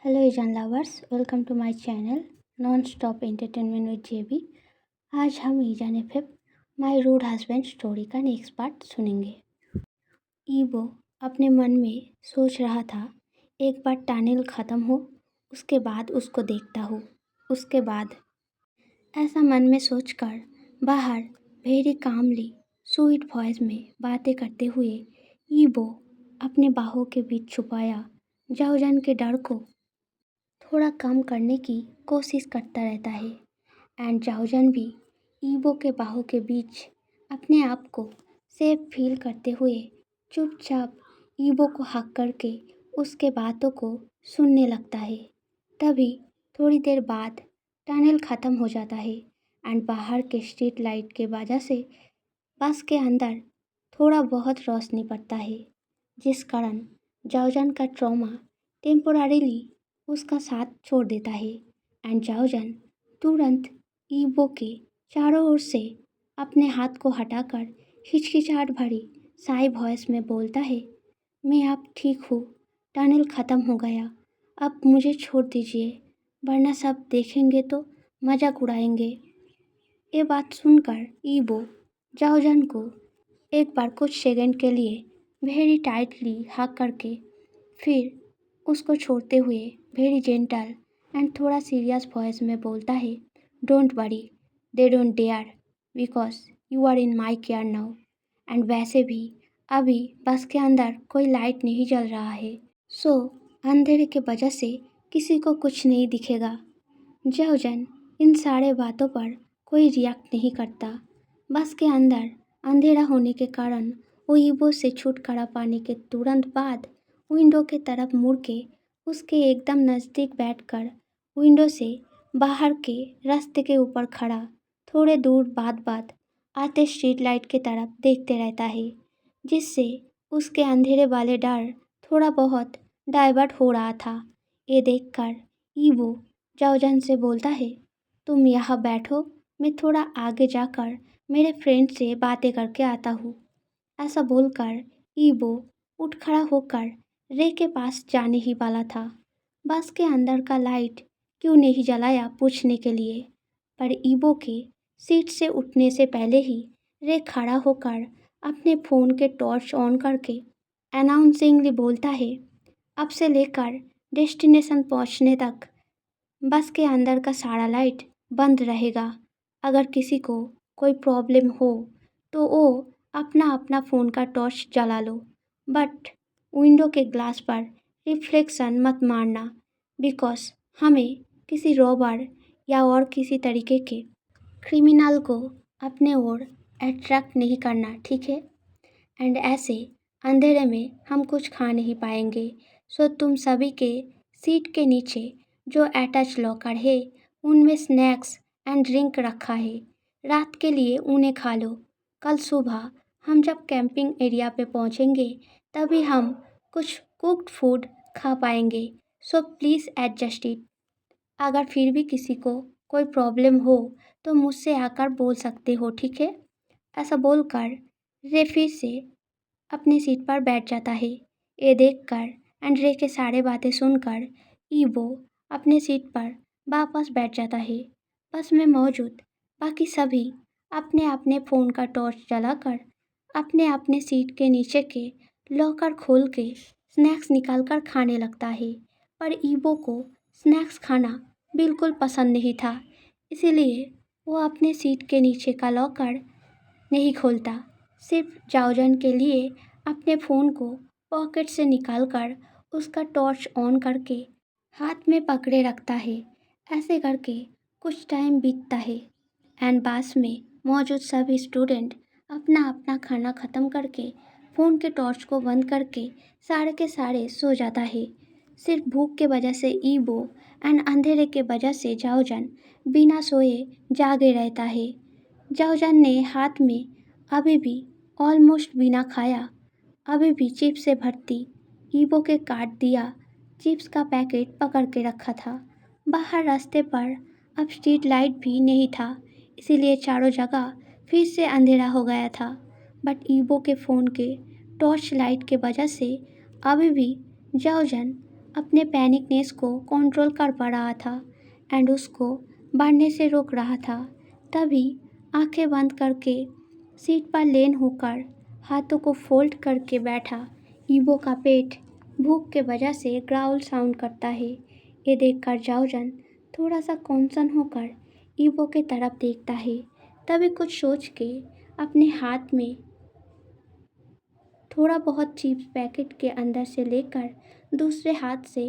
Hello ईजान lovers, welcome to my channel non stop entertainment with JB. आज हम ईजान FF my rude husband story का next part सुनेंगे। ईवो अपने मन में सोच रहा था, एक बार टनल ख़त्म हो उसके बाद उसको देखता हूँ। उसके बाद ऐसा मन में सोचकर बाहर वेरी कामली स्वीट वॉइस में बातें करते हुए ईवो अपने बाहों के बीच छुपाया जाओजान के डर को थोड़ा कम करने की कोशिश करता रहता है। एंड जाओजान भी ईवो के बाहों के बीच अपने आप को सेफ फील करते हुए चुपचाप ईवो को हक करके उसके बातों को सुनने लगता है। तभी थोड़ी देर बाद टनल ख़त्म हो जाता है एंड बाहर के स्ट्रीट लाइट के वजह से बस के अंदर थोड़ा बहुत रोशनी पड़ता है, जिस कारण जाओजान का ट्रॉमा टेम्पोरारीली उसका साथ छोड़ देता है। एंड जाओजान तुरंत ईवो के चारों ओर से अपने हाथ को हटाकर हिचकिचाहट भरी साई वॉइस में बोलता है, मैं अब ठीक हूँ, टनल ख़त्म हो गया, अब मुझे छोड़ दीजिए, वरना सब देखेंगे तो मजाक उड़ाएंगे। ये बात सुनकर ईवो जाओजान को एक बार कुछ सेकंड के लिए वेरी टाइटली हग करके फिर उसको छोड़ते हुए वेरी जेंटल एंड थोड़ा सीरियस वॉइस में बोलता है, don't worry, they don't dare because you are in my care now. And वैसे भी अभी बस के अंदर कोई लाइट नहीं जल रहा है, सो अंधेरे के वजह से किसी को कुछ नहीं दिखेगा। जाओजान इन सारे बातों पर कोई रिएक्ट नहीं करता। बस के अंदर अंधेरा होने के कारण वो ईवो से छुटकारा पाने के तुरंत बाद विंडो के तरफ मुड़ के उसके एकदम नज़दीक बैठकर विंडो से बाहर के रास्ते के ऊपर खड़ा थोड़े दूर बाद आते स्ट्रीट लाइट के तरफ देखते रहता है, जिससे उसके अंधेरे वाले डर थोड़ा बहुत डाइवर्ट हो रहा था। ये देखकर ईवो जाओजान से बोलता है, तुम यहाँ बैठो, मैं थोड़ा आगे जाकर मेरे फ्रेंड से बातें करके आता हूँ। ऐसा बोलकर ईवो उठ खड़ा होकर रे के पास जाने ही वाला था, बस के अंदर का लाइट क्यों नहीं जलाया पूछने के लिए। पर ईवो के सीट से उठने से पहले ही रे खड़ा होकर अपने फ़ोन के टॉर्च ऑन करके अनाउंसिंगली बोलता है, अब से लेकर डेस्टिनेशन पहुँचने तक बस के अंदर का सारा लाइट बंद रहेगा। अगर किसी को कोई प्रॉब्लम हो तो वो अपना अपना फ़ोन का टॉर्च जला लो, बट विंडो के ग्लास पर रिफ्लेक्शन मत मारना, बिकॉज हमें किसी रॉबर या और किसी तरीके के क्रिमिनल को अपने ओर अट्रैक्ट नहीं करना, ठीक है। एंड ऐसे अंधेरे में हम कुछ खा नहीं पाएंगे, सो तुम सभी के सीट के नीचे जो अटैच लॉकर है उनमें स्नैक्स एंड ड्रिंक रखा है, रात के लिए उन्हें खा लो। कल सुबह हम जब कैंपिंग एरिया पे पहुंचेंगे तभी हम कुछ कुक्ड फूड खा पाएंगे, सो प्लीज़ एडजस्ट इट। अगर फिर भी किसी को कोई प्रॉब्लम हो तो मुझसे आकर बोल सकते हो, ठीक है। ऐसा बोलकर रे फिर से अपनी सीट पर बैठ जाता है। ये देखकर एंड रे के सारे बातें सुनकर ईवो अपने सीट पर वापस बैठ जाता है। बस में मौजूद बाकी सभी अपने अपने फ़ोन का टॉर्च जलाकर अपने अपने सीट के नीचे के लॉकर खोल के स्नैक्स निकाल कर खाने लगता है। पर ईवो को स्नैक्स खाना बिल्कुल पसंद नहीं था, इसीलिए वो अपने सीट के नीचे का लॉकर नहीं खोलता, सिर्फ जाओजान के लिए अपने फ़ोन को पॉकेट से निकालकर उसका टॉर्च ऑन करके हाथ में पकड़े रखता है। ऐसे करके कुछ टाइम बीतता है एंड बस में मौजूद सभी स्टूडेंट अपना अपना खाना ख़त्म करके फ़ोन के टॉर्च को बंद करके सारे के सारे सो जाता है। सिर्फ भूख के वजह से ईवो एंड अंधेरे के वजह से जाओजान बिना सोए जागे रहता है। जाओजान ने हाथ में अभी भी ऑलमोस्ट बिना खाया अभी भी चिप्स से भरती ईवो के काट दिया चिप्स का पैकेट पकड़ के रखा था। बाहर रास्ते पर अब स्ट्रीट लाइट भी नहीं था, इसीलिए चारों जगह फिर से अंधेरा हो गया था। बट ईवो के फ़ोन के टॉर्च लाइट के वजह से अभी भी जाओजान अपने पैनिकनेस को कंट्रोल कर पा रहा था एंड उसको बढ़ने से रोक रहा था। तभी आंखें बंद करके सीट पर लेन होकर हाथों को फोल्ड करके बैठा ईबो का पेट भूख के वजह से ग्राउल साउंड करता है। ये देखकर जाओजन थोड़ा सा कॉन्सर्न होकर ईबो के तरफ देखता है। तभी कुछ सोच के अपने हाथ में थोड़ा बहुत चिप्स पैकेट के अंदर से लेकर दूसरे हाथ से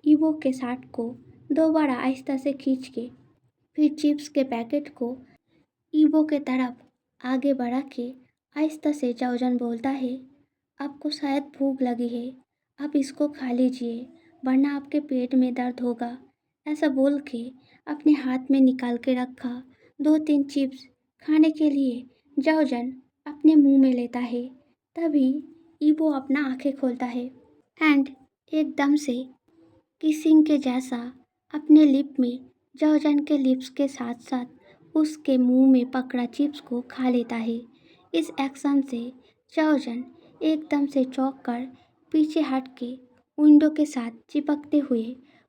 ईवो के शर्ट को दोबारा आहिस्ता से खींच के फिर चिप्स के पैकेट को ईवो के तरफ आगे बढ़ा के आहिस्ता से जाओजन बोलता है, आपको शायद भूख लगी है, आप इसको खा लीजिए वरना आपके पेट में दर्द होगा। ऐसा बोल के अपने हाथ में निकाल के रखा 2-3 चिप्स खाने के लिए जाओजन अपने मुंह में लेता है। तभी ईवो अपना आंखें खोलता है एंड एकदम से किसिंग के जैसा अपने लिप में जाओजन के लिप्स के साथ साथ उसके मुंह में पकड़ा चिप्स को खा लेता है। इस एक्शन से जाओजन एकदम से चौंक कर पीछे हट के विंडो के साथ चिपकते हुए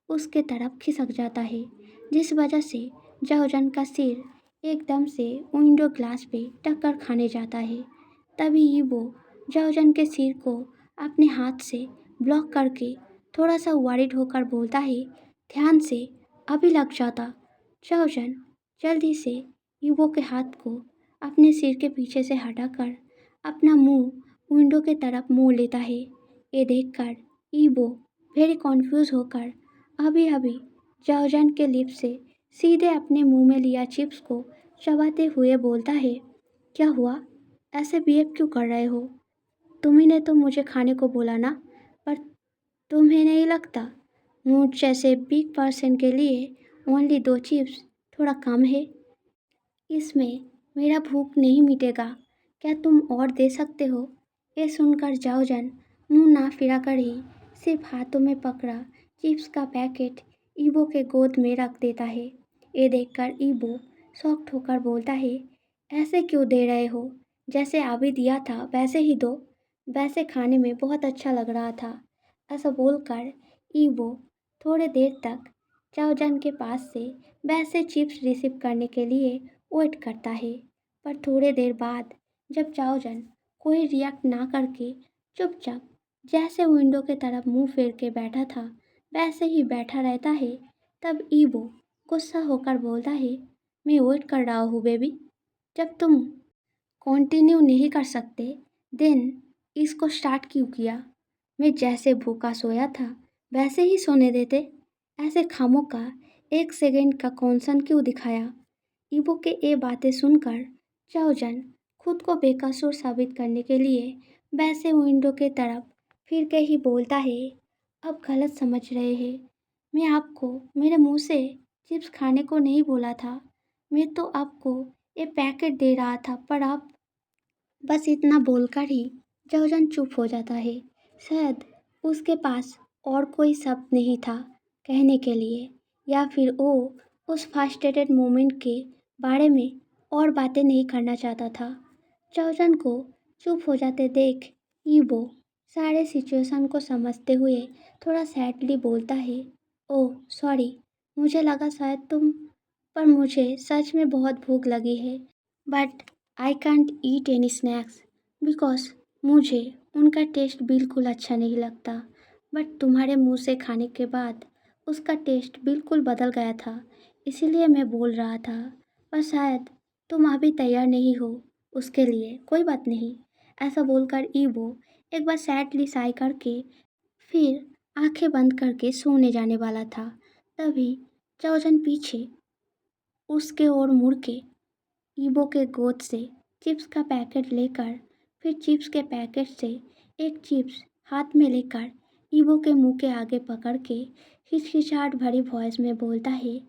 उसके तरफ खिसक जाता है, जिस वजह से जाओजन का सिर एकदम से विंडो ग्लास पे टक्कर खाने जाता है। तभी ईवो जाओजन के सिर को अपने हाथ से ब्लॉक करके थोड़ा सा वरिड होकर बोलता है, ध्यान से अभी लग जाता। जाओजन जल्दी से ईवो के हाथ को अपने सिर के पीछे से हटाकर अपना मुंह विंडो के तरफ मोड़ लेता है। ये देखकर ईवो वेरी कॉन्फ्यूज होकर अभी अभी जाओजन के लिप से सीधे अपने मुंह में लिया चिप्स को चबाते हुए बोलता है, क्या हुआ, ऐसे बिहेव क्यों कर रहे हो? तुम्ही ने तो मुझे खाने को बोला ना, पर तुम्हें नहीं लगता मुझ जैसे बिग पर्सन के लिए ओनली 2 चिप्स थोड़ा कम है? इसमें मेरा भूख नहीं मिटेगा, क्या तुम और दे सकते हो? ये सुनकर जाओजन मुंह ना फिरा कर ही सिर्फ हाथों में पकड़ा चिप्स का पैकेट ईबो के गोद में रख देता है। ये देखकर ईबो शॉक्ड होकर बोलता है, ऐसे क्यों दे रहे हो? जैसे अभी दिया था वैसे ही दो, वैसे खाने में बहुत अच्छा लग रहा था। ऐसा बोलकर ईबो थोड़े देर तक जाओजन के पास से वैसे चिप्स रिसीव करने के लिए वेट करता है। पर थोड़ी देर बाद जब जाओजन कोई रिएक्ट ना करके चुपचाप जैसे विंडो के तरफ मुंह फेर के बैठा था वैसे ही बैठा रहता है, तब ईवो गुस्सा होकर बोलता है, मैं वेट कर रहा हूँ बेबी, जब तुम कंटिन्यू नहीं कर सकते देन इसको स्टार्ट क्यों किया? मैं जैसे भूखा सोया था वैसे ही सोने देते, ऐसे खामों का 1 सेकंड का कॉन्सर्न क्यों दिखाया? ईबो के ये बातें सुनकर जाओजन खुद को बेकसूर साबित करने के लिए वैसे विंडो के तरफ फिर के ही बोलता है, अब गलत समझ रहे हैं, मैं आपको मेरे मुंह से चिप्स खाने को नहीं बोला था, मैं तो आपको ये पैकेट दे रहा था, पर आप बस इतना बोलकर ही जाओजन चुप हो जाता है। शायद उसके पास और कोई शब्द नहीं था कहने के लिए, या फिर वो उस फ्रस्ट्रेटेड मोमेंट के बारे में और बातें नहीं करना चाहता था। जाओजन को चुप हो जाते देख ईबो सारे सिचुएशन को समझते हुए थोड़ा सैडली बोलता है, ओह सॉरी, मुझे लगा शायद तुम, पर मुझे सच में बहुत भूख लगी है, but I can't eat any snacks because मुझे उनका टेस्ट बिल्कुल अच्छा नहीं लगता, बट तुम्हारे मुंह से खाने के बाद उसका टेस्ट बिल्कुल बदल गया था, इसीलिए मैं बोल रहा था, पर शायद तुम अभी तैयार नहीं हो उसके लिए, कोई बात नहीं। ऐसा बोलकर ईवो एक बार सैडली साई करके फिर आंखें बंद करके सोने जाने वाला था। तभी जाओजन पीछे उसके ओर मुड़ के ईबो के गोद से चिप्स का पैकेट लेकर फिर चिप्स के पैकेट से एक चिप्स हाथ में लेकर ईबो के मुंह के आगे पकड़ के हिचकिचाहट भरी वॉइस में बोलता है,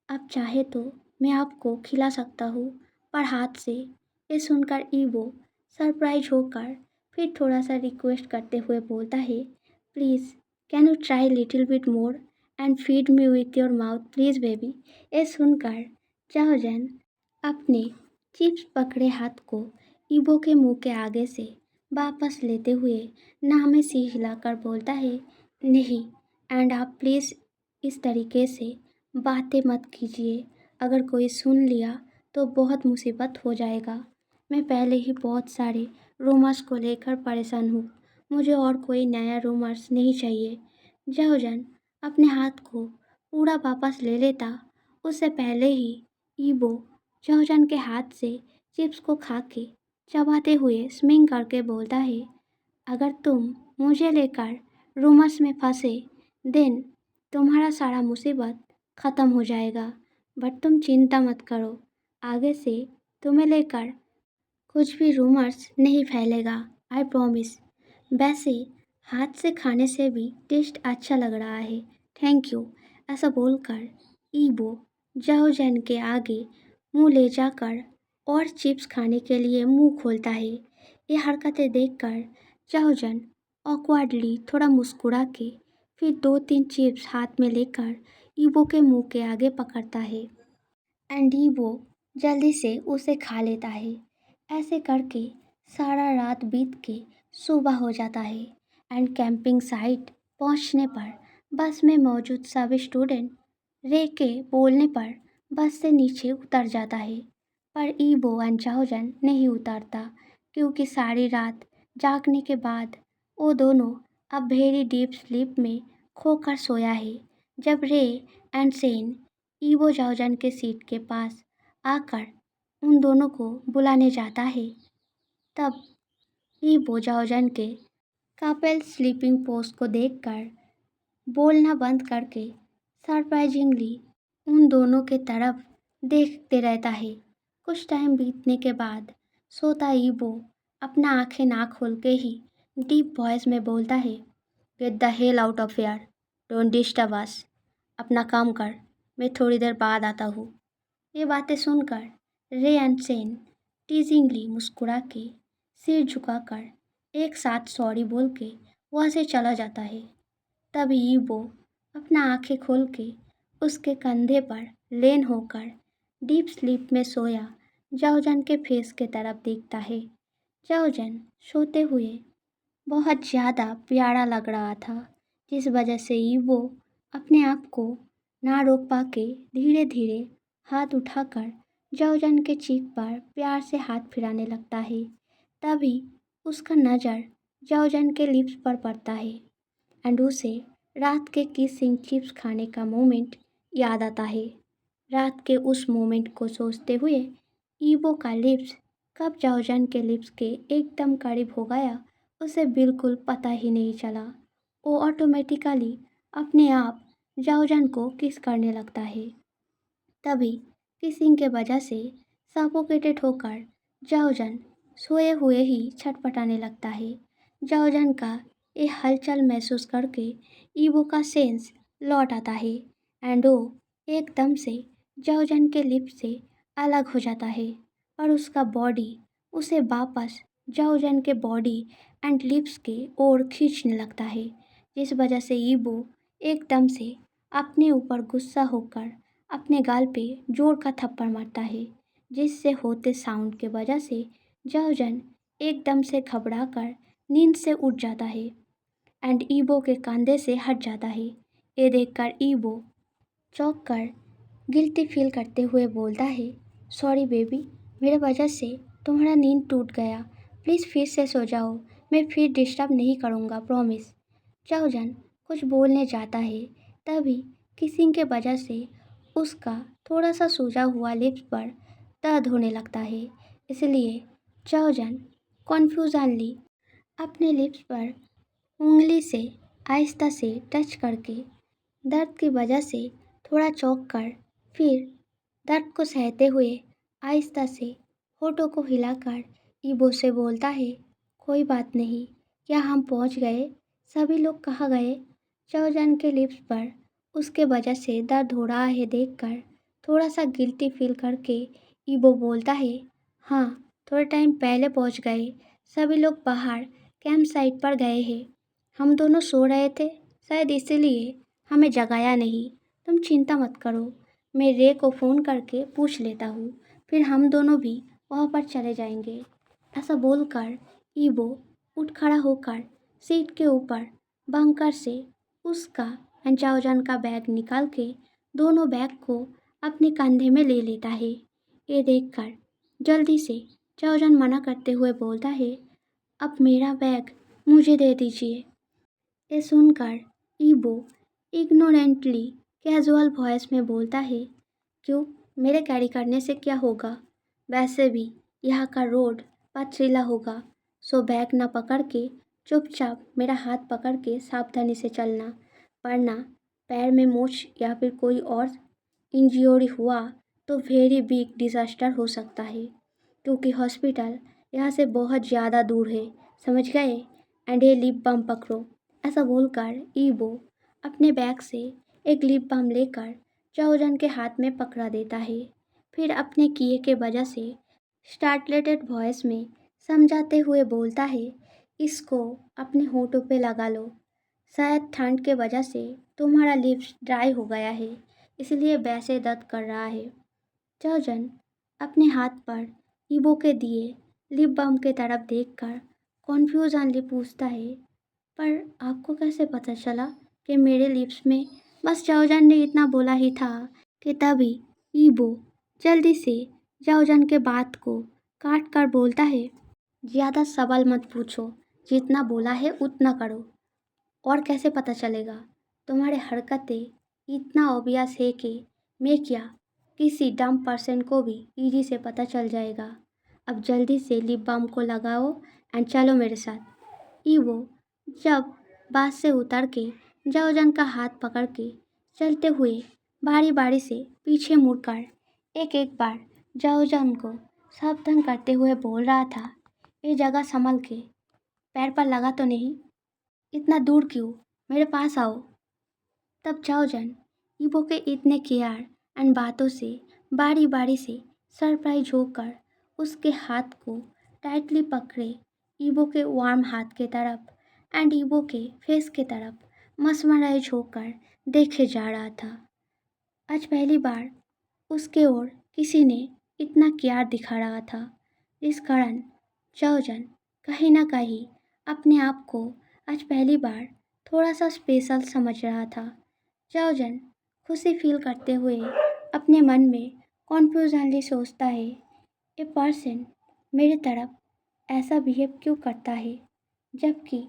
आप चाहे तो मैं आपको खिला सकता हूँ, पर हाथ से। ये सुनकर ईबो सरप्राइज होकर फिर थोड़ा सा रिक्वेस्ट करते हुए बोलता है, please can you try little bit more and feed me with your mouth please baby. ये सुनकर जाओजन अपने चिप्स पकड़े हाथ को ईबो के मुंह के आगे से वापस लेते हुए नामे से हिलाकर बोलता है, नहीं, एंड आप प्लीज़ इस तरीके से बातें मत कीजिए। अगर कोई सुन लिया तो बहुत मुसीबत हो जाएगा। मैं पहले ही बहुत सारे रूमर्स को लेकर परेशान हूँ। मुझे और कोई नया रूमर्स नहीं चाहिए। जयोजन अपने हाथ को पूरा वापस ले लेता उससे पहले ही ईबो जयोजन के हाथ से चिप्स को खा के चबाते हुए स्मिंग करके बोलता है, अगर तुम मुझे लेकर रूमर्स में फंसे देन तुम्हारा सारा मुसीबत ख़त्म हो जाएगा। बट तुम चिंता मत करो, आगे से तुम्हें लेकर कुछ भी रूमर्स नहीं फैलेगा, आई प्रॉमिस। वैसे हाथ से खाने से भी टेस्ट अच्छा लग रहा है, थैंक यू। ऐसा बोलकर ईबो जयोजन के आगे मुंह ले जाकर और चिप्स खाने के लिए मुंह खोलता है। ये हरकतें देखकर जयोजन ऑकवर्डली थोड़ा मुस्कुरा के फिर 2-3 चिप्स हाथ में लेकर ईबो के मुंह के आगे पकड़ता है एंड ईबो जल्दी से उसे खा लेता है। ऐसे करके सारा रात बीत के सुबह हो जाता है एंड कैंपिंग साइट पहुंचने पर बस में मौजूद सभी स्टूडेंट रे के बोलने पर बस से नीचे उतर जाता है। पर ईबो एंड जाओजन नहीं उतरता क्योंकि सारी रात जागने के बाद वो दोनों अब वेरी डीप स्लीप में खोकर सोया है। जब रे एंड सेन ईबो जाओजन के सीट के पास आकर उन दोनों को बुलाने जाता है, तब ईबो जाओजन के कपल स्लीपिंग पोज को देखकर बोलना बंद करके सरप्राइजिंगली उन दोनों के तरफ देखते रहता है। कुछ टाइम बीतने के बाद सोता ईबो अपना आंखें ना खोल के ही डीप वॉइस में बोलता है, get the hell out of here, don't disturb us. अपना काम कर, मैं थोड़ी देर बाद आता हूँ। ये बातें सुनकर रे एंड सेन टीजिंगली मुस्कुरा के सिर झुकाकर एक साथ सॉरी बोल के वहाँ से चला जाता है। तभी ईबो अपना आंखें खोल के उसके कंधे पर लेन होकर डीप स्लीप में सोया जाओजन के फेस के तरफ देखता है। जाओजन सोते हुए बहुत ज़्यादा प्यारा लग रहा था, जिस वजह से ईबो अपने आप को ना रोक पाके धीरे धीरे हाथ उठाकर जाओजन के चीक पर प्यार से हाथ फिराने लगता है। तभी उसका नज़र जाओजन के लिप्स पर पड़ता है एंड उसे रात के किसिंग चिप्स खाने का मोमेंट याद आता है। रात के उस मोमेंट को सोचते हुए ईबो का लिप्स कब जाओजन के लिप्स के एकदम करीब हो गया उसे बिल्कुल पता ही नहीं चला। वो ऑटोमेटिकली अपने आप जाओजन को किस करने लगता है। तभी किसिंग के वजह से सफोकेटेड होकर जाओजन सोए हुए ही छटपटाने लगता है। जाओजन का ये हलचल महसूस करके ईबो का सेंस लौट आता है एंड वो एकदम से जाओजन के लिप्स से अलग हो जाता है और उसका बॉडी उसे वापस जाओजन के बॉडी एंड लिप्स के ओर खींचने लगता है, जिस वजह से ईबो एकदम से अपने ऊपर गुस्सा होकर अपने गाल पे जोर का थप्पड़ मारता है, जिससे होते साउंड के वजह से जाओजन एकदम से घबराकर नींद से उठ जाता है एंड ईबो के कंधे से हट जाता है। ये देखकर ईबो चौंक कर गिल्टी फील करते हुए बोलता है, सॉरी बेबी, मेरे वजह से तुम्हारा नींद टूट गया। प्लीज़ फिर से सो जाओ, मैं फिर डिस्टर्ब नहीं करूँगा, प्रॉमिस। जाओजन कुछ बोलने जाता है, तभी किसिंग के वजह से उसका थोड़ा सा सूजा हुआ लिप्स पर दर्द होने लगता है। इसलिए जाओजन कन्फ्यूजनली अपने लिप्स पर उंगली से आहिस्ता से टच करके दर्द की वजह से थोड़ा चौंक कर फिर दर्द को सहते हुए आहिस्ता से होठों को हिलाकर ईबो से बोलता है, कोई बात नहीं, क्या हम पहुंच गए? सभी लोग कहाँ गए? जाओजन के लिप्स पर उसके वजह से दर्द हो रहा है देखकर थोड़ा सा गिल्टी फील करके ईबो बोलता है, हाँ, थोड़ा टाइम पहले पहुंच गए। सभी लोग बाहर कैंप साइट पर गए हैं। हम दोनों सो रहे थे, शायद इसीलिए हमें जगाया नहीं। तुम चिंता मत करो, मैं रे को फ़ोन करके पूछ लेता हूँ, फिर हम दोनों भी वहाँ पर चले जाएंगे। ऐसा बोलकर ईबो उठ खड़ा होकर सीट के ऊपर बंकर से उसका एंड चाओजन का बैग निकाल के दोनों बैग को अपने कंधे में ले लेता है। ये देखकर जल्दी से चाओजन मना करते हुए बोलता है, अब मेरा बैग मुझे दे दीजिए। ये सुनकर ईबो इग्नोरेंटली कैजुअल वॉइस में बोलता है, क्यों, मेरे कैरी करने से क्या होगा, वैसे भी यहाँ का रोड पथरीला होगा, सो बैग ना पकड़ के चुपचाप मेरा हाथ पकड़ के सावधानी से चलना, वरना पैर में मोच या फिर कोई और इंजरी हुआ तो वेरी बिग डिजास्टर हो सकता है, क्योंकि हॉस्पिटल यहाँ से बहुत ज़्यादा दूर है, समझ गए, एंड ये लिप बाम पकड़ो। ऐसा बोलकर ईबो अपने बैग से एक लिप बाम लेकर चाओजन के हाथ में पकड़ा देता है। फिर अपने किए के वजह से स्टार्टलेटेड वॉइस में समझाते हुए बोलता है, इसको अपने होठों पे लगा लो, शायद ठंड के वजह से तुम्हारा लिप्स ड्राई हो गया है, इसलिए वैसे दर्द कर रहा है। चाओजन अपने हाथ पर ईबो के दिए लिप बाम के तरफ देखकर कॉन्फ्यूजनली पूछता है, पर आपको कैसे पता चला कि मेरे लिप्स में, बस चाओजन ने इतना बोला ही था कि तभी ईबो जल्दी से चाओजन के बात को काट कर बोलता है, ज़्यादा सवाल मत पूछो, जितना बोला है उतना करो, और कैसे पता चलेगा, तुम्हारे हरकतें इतना ऑब्वियस है कि मैं क्या, किसी डम पर्सन को भी इजी से पता चल जाएगा। अब जल्दी से लिप बाम को लगाओ एंड चलो मेरे साथ। ईवो जब बस से उतर के जाओजन का हाथ पकड़ के चलते हुए बारी बारी से पीछे मुड़कर एक एक बार जाओजन को सावधान करते हुए बोल रहा था, ये जगह संभल के, पैर पर लगा तो नहीं, इतना दूर क्यों, मेरे पास आओ। तब जाओजन ईबो के इतने केयर एंड बातों से बारी बारी से सरप्राइज होकर उसके हाथ को टाइटली पकड़े ईबो के वार्म हाथ के तरफ एंड ईबो के फेस के तरफ मसमराइज होकर देखे जा रहा था। आज पहली बार उसके ओर किसी ने इतना केयर दिखा रहा था, इस कारण जाओजन कहीं ना कहीं अपने आप को आज पहली बार थोड़ा सा स्पेशल समझ रहा था। जाओजन खुशी फील करते हुए अपने मन में कॉन्फ्यूजनली सोचता है, ये पर्सन मेरे तरफ ऐसा बिहेव क्यों करता है, जबकि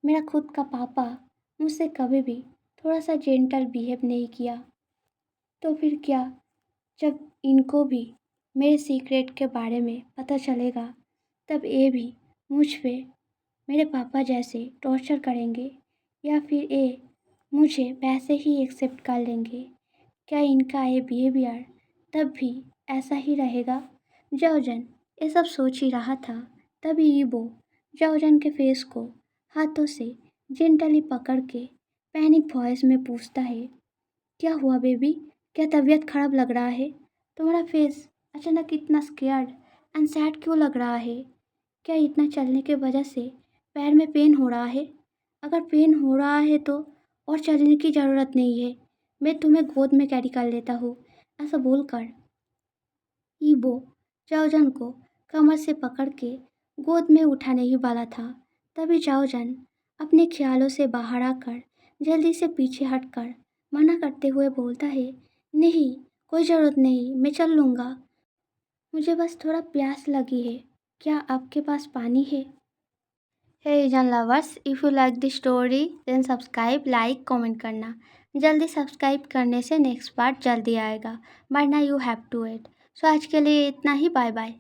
मेरा खुद का पापा मुझसे कभी भी थोड़ा सा जेंटल बिहेव नहीं किया। तो फिर क्या, जब इनको भी मेरे सीक्रेट के बारे में पता चलेगा, तब ये भी मुझ पे मेरे पापा जैसे टॉर्चर करेंगे, या फिर ये मुझे वैसे ही एक्सेप्ट कर लेंगे, क्या इनका ये बिहेवियर तब भी ऐसा ही रहेगा। जाओजन ये सब सोच ही रहा था, तभी ईबो जाओजन के फेस को हाथों से जेंटली पकड़ के पैनिक वॉइस में पूछता है, क्या हुआ बेबी, क्या तबीयत खराब लग रहा है, तुम्हारा फेस अचानक इतना स्केयर्ड एंड सैड क्यों लग रहा है, क्या इतना चलने के वजह से पैर में पेन हो रहा है, अगर पेन हो रहा है तो और चलने की ज़रूरत नहीं है, मैं तुम्हें गोद में कैरी कर लेता हूँ। ऐसा बोलकर ईबो जाओजन को कमर से पकड़ के गोद में उठाने ही वाला था, तभी जाओजन अपने ख्यालों से बाहर आकर जल्दी से पीछे हटकर मना करते हुए बोलता है, नहीं कोई ज़रूरत नहीं, मैं चल लूँगा, मुझे बस थोड़ा प्यास लगी है, क्या आपके पास पानी है। हे एजन lovers, if you like the story then subscribe, like, comment करना। जल्दी सब्सक्राइब करने से नेक्स्ट पार्ट जल्दी आएगा, वरना यू हैव टू वेट। सो आज के लिए इतना ही, बाय बाय।